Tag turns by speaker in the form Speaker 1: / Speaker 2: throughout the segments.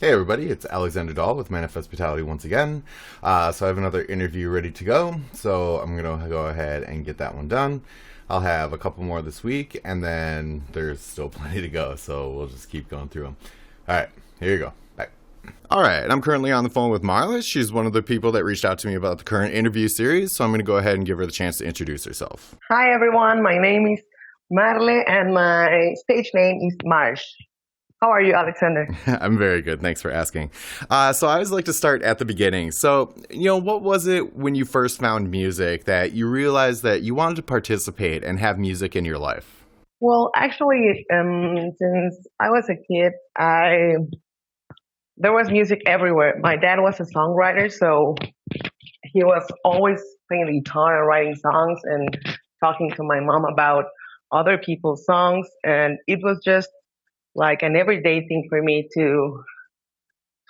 Speaker 1: Hey everybody, it's Alexander Dahl with Manifest Vitality once again. So I have another interview ready to go, so I'm going to go ahead and get that one done. I'll have a couple more this week, and then there's still plenty to go, so we'll just keep going through them. Alright, here you go. Bye. Alright, I'm currently on the phone with Marsh. She's one of the people that reached out to me about the current interview series, so I'm going to go ahead and give her the chance to introduce herself.
Speaker 2: Hi everyone, my name is Marle and my stage name is Marsh. How are you, Alexander?
Speaker 1: I'm very good. Thanks for asking. So I always like to start at the beginning. So, what was it when you first found music that you realized that you wanted to participate and have music in your life?
Speaker 2: Well, actually, since I was a kid, there was music everywhere. My dad was a songwriter, so he was always playing the guitar and writing songs and talking to my mom about other people's songs, and it was just like an everyday thing for me to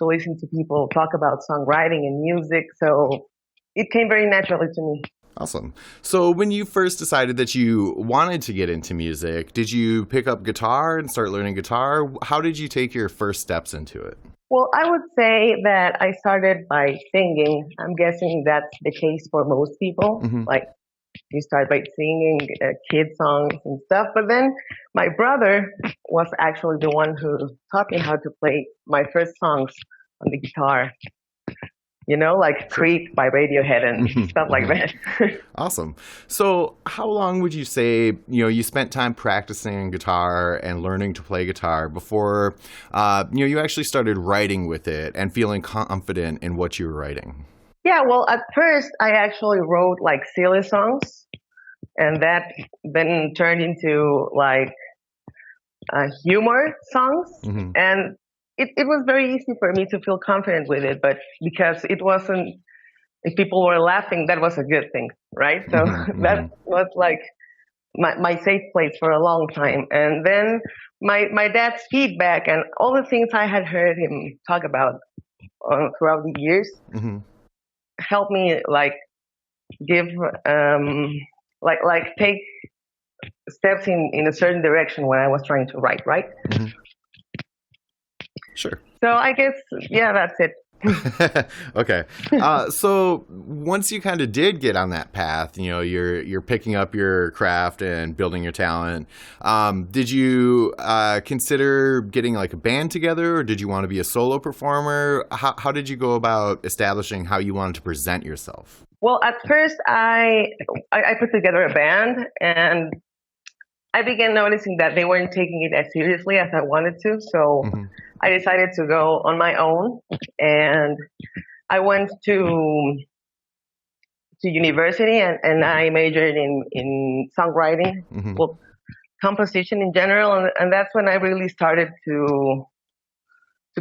Speaker 2: listen to people talk about songwriting and music. So it came very naturally to me.
Speaker 1: Awesome. So when you first decided that you wanted to get into music, did you pick up guitar and start learning guitar? How did you take your first steps into it?
Speaker 2: Well, I would say that I started by singing. I'm guessing that's the case for most people.
Speaker 1: Mm-hmm.
Speaker 2: Like you start by singing kid songs and stuff. But then my brother was actually the one who taught me how to play my first songs on the guitar. Like Creep by Radiohead and stuff like that.
Speaker 1: Awesome. So how long would you say, you spent time practicing guitar and learning to play guitar before, you actually started writing with it and feeling confident in what you were writing?
Speaker 2: Yeah, well, at first I actually wrote like silly songs, and that then turned into like humor songs.
Speaker 1: Mm-hmm.
Speaker 2: And it was very easy for me to feel confident with it, but because it wasn't, if people were laughing, that was a good thing, right? So that was like my safe place for a long time. And then my dad's feedback and all the things I had heard him talk about throughout the years helped me like give like take steps in a certain direction when I was trying to write, right?
Speaker 1: Sure.
Speaker 2: So I guess, yeah, that's it.
Speaker 1: Okay. So once you kind of did get on that path, you're picking up your craft and building your talent. Did you consider getting like a band together, or did you want to be a solo performer? How did you go about establishing how you wanted to present yourself?
Speaker 2: Well, at first I put together a band, and I began noticing that they weren't taking it as seriously as I wanted to. So I decided to go on my own, and I went to university and I majored in songwriting, well, composition in general, and that's when I really started to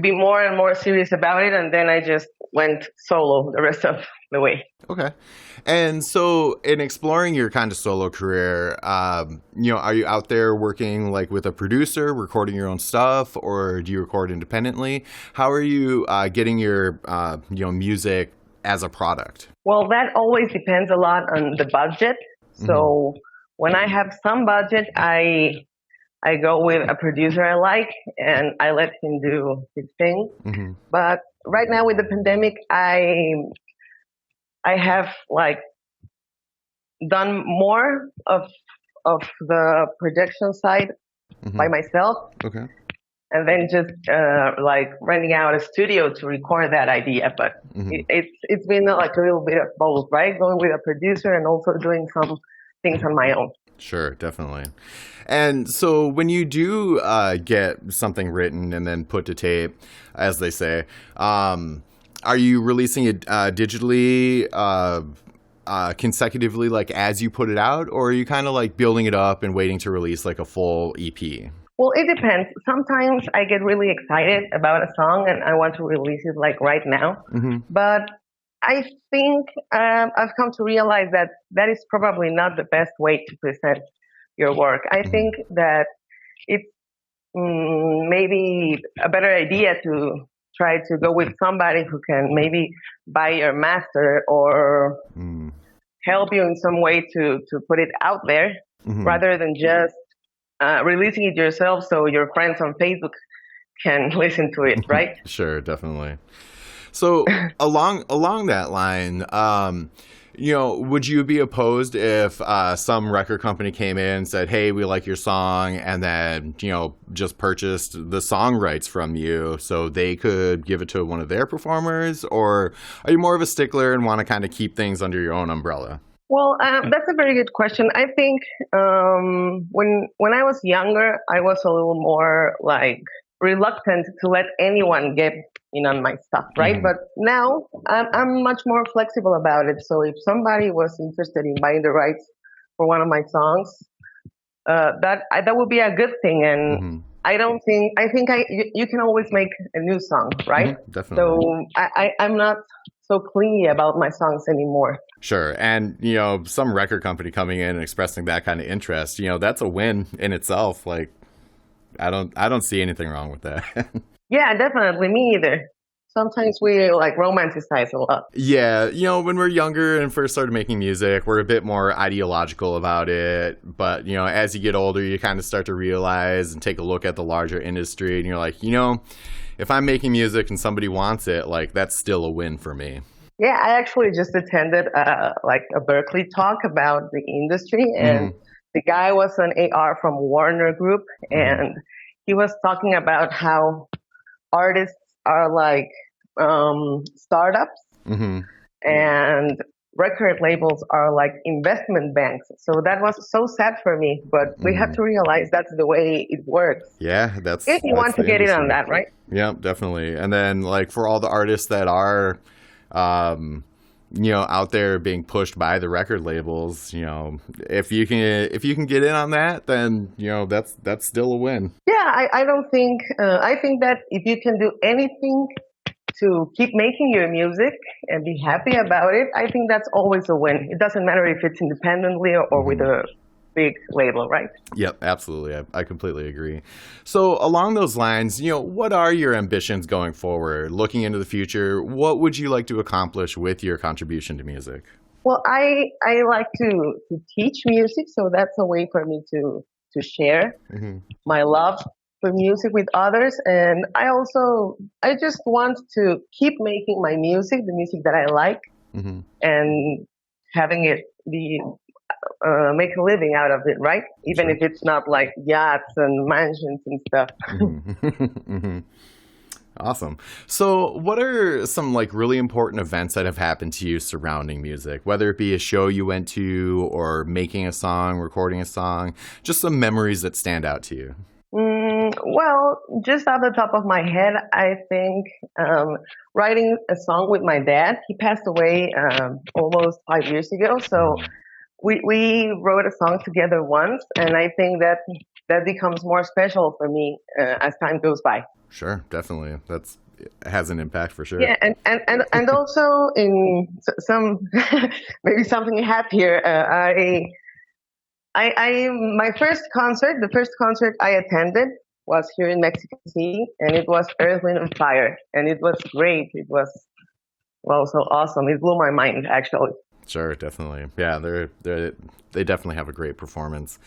Speaker 2: be more and more serious about it, and then I just went solo the rest of the way.
Speaker 1: Okay. And so in exploring your kind of solo career, are you out there working like with a producer, recording your own stuff, or do you record independently? How are you getting your, music as a product?
Speaker 2: Well, that always depends a lot on the budget. So when I have some budget, I go with a producer I like, and I let him do his thing. But right now with the pandemic, I have like done more of the production side by myself.
Speaker 1: Okay.
Speaker 2: And then just like renting out a studio to record that idea. But it's been like a little bit of both, right? Going with a producer and also doing some things on my own.
Speaker 1: Sure, definitely. And so when you do get something written and then put to tape, as they say, are you releasing it digitally, consecutively, like as you put it out, or are you kind of like building it up and waiting to release like a full EP?
Speaker 2: Well, it depends. Sometimes I get really excited about a song and I want to release it like right now. But I think I've come to realize that is probably not the best way to present your work. I think that it's maybe a better idea to try to go with somebody who can maybe buy your master or help you in some way to put it out there rather than just releasing it yourself so your friends on Facebook can listen to it, right?
Speaker 1: Sure, definitely. So along that line, would you be opposed if some record company came in and said, "Hey, we like your song," and then just purchased the song rights from you so they could give it to one of their performers, or are you more of a stickler and want to kind of keep things under your own umbrella?
Speaker 2: Well, that's a very good question. I think when I was younger, I was a little more like reluctant to let anyone get in on my stuff, right?
Speaker 1: Hmm.
Speaker 2: But now I'm much more flexible about it. So if somebody was interested in buying the rights for one of my songs, that would be a good thing. And
Speaker 1: Hmm.
Speaker 2: I think you can always make a new song,
Speaker 1: Hmm.
Speaker 2: right? So
Speaker 1: Definitely.
Speaker 2: I'm not so clingy about my songs anymore.
Speaker 1: Sure. And, some record company coming in and expressing that kind of interest, that's a win in itself. Like, I don't see anything wrong with that.
Speaker 2: Yeah, definitely. Me either. Sometimes we like romanticize a lot.
Speaker 1: Yeah, when we're younger and first started making music, we're a bit more ideological about it. But, as you get older, you kind of start to realize and take a look at the larger industry, and you're like, if I'm making music and somebody wants it, like, that's still a win for me.
Speaker 2: Yeah, I actually just attended like a Berkeley talk about the industry, and
Speaker 1: Hmm.
Speaker 2: the guy was an AR from Warner Group,
Speaker 1: Hmm.
Speaker 2: and he was talking about how artists are like startups
Speaker 1: Hmm.
Speaker 2: and record labels are like investment banks. So that was so sad for me, but we have
Speaker 1: Hmm.
Speaker 2: to realize that's the way it works.
Speaker 1: Yeah,
Speaker 2: If you
Speaker 1: that's
Speaker 2: want to
Speaker 1: the
Speaker 2: get in on
Speaker 1: industry.
Speaker 2: that, right?
Speaker 1: Yeah, definitely. And then, like, for all the artists that are, um, out there being pushed by the record labels, if you can get in on that, then that's still a win.
Speaker 2: Yeah, I don't think, I think that if you can do anything to keep making your music and be happy about it, I think that's always a win. It doesn't matter if it's independently or with
Speaker 1: Hmm.
Speaker 2: a big label, right?
Speaker 1: Yep, absolutely. I completely agree. So, along those lines, what are your ambitions going forward? Looking into the future, what would you like to accomplish with your contribution to music?
Speaker 2: Well, I like to teach music, so that's a way for me to share
Speaker 1: Hmm.
Speaker 2: my love for music with others. And I just want to keep making my music, the music that I like,
Speaker 1: Hmm.
Speaker 2: and having it be make a living out of it, right? Even if
Speaker 1: Sure.
Speaker 2: it's not like yachts and mansions and stuff.
Speaker 1: Hmm. Hmm. Awesome. So, what are some like really important events that have happened to you surrounding music? Whether it be a show you went to or making a song, recording a song, just some memories that stand out to you.
Speaker 2: Well, just off the top of my head, I think um, writing a song with my dad. He passed away almost 5 years ago, so
Speaker 1: Hmm.
Speaker 2: we wrote a song together once, and I think that that becomes more special for me as time goes by.
Speaker 1: Sure, definitely. It has an impact for sure.
Speaker 2: Yeah, and also in some maybe something happier. I my first concert, the first concert I attended was here in Mexico City, and it was Earth, Wind, and Fire, and it was great. It was well so awesome. It blew my mind actually.
Speaker 1: Sure, definitely. Yeah, they definitely have a great performance.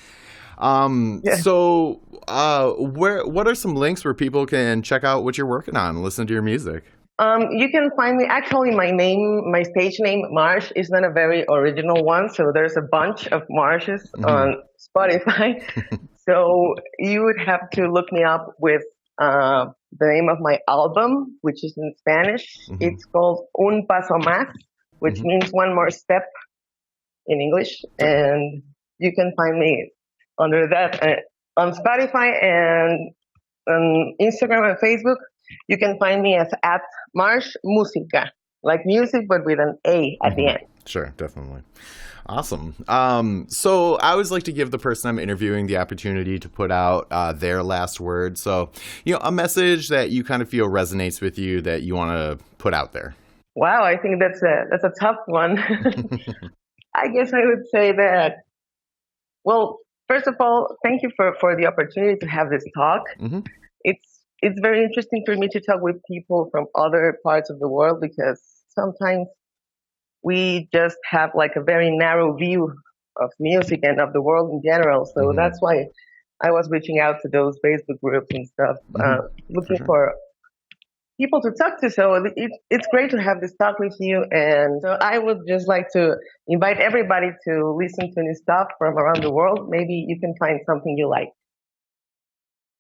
Speaker 2: Yeah.
Speaker 1: So, what are some links where people can check out what you're working on and listen to your music?
Speaker 2: You can find me actually. My name, my stage name, Marsh, is not a very original one. So there's a bunch of Marshes
Speaker 1: Hmm.
Speaker 2: on Spotify. So you would have to look me up with the name of my album, which is in Spanish.
Speaker 1: Hmm.
Speaker 2: It's called Un Paso Más, which
Speaker 1: Hmm.
Speaker 2: means one more step in English.
Speaker 1: Sure.
Speaker 2: And you can find me under that on Spotify and on Instagram and Facebook. You can find me as at Marsh Musica, like music, but with an A at the
Speaker 1: Hmm.
Speaker 2: end.
Speaker 1: Sure, definitely. Awesome. So I always like to give the person I'm interviewing the opportunity to put out their last word. So, a message that you kind of feel resonates with you that you want to put out there.
Speaker 2: Wow, I think that's a tough one. I guess I would say that. Well, first of all, thank you for the opportunity to have this talk.
Speaker 1: Hmm.
Speaker 2: It's very interesting for me to talk with people from other parts of the world because sometimes we just have like a very narrow view of music and of the world in general. So
Speaker 1: Hmm.
Speaker 2: that's why I was reaching out to those Facebook groups and stuff,
Speaker 1: For
Speaker 2: looking
Speaker 1: sure.
Speaker 2: for people to talk to. So it's great to have this talk with you. And so I would just like to invite everybody to listen to new stuff from around the world. Maybe you can find something you like.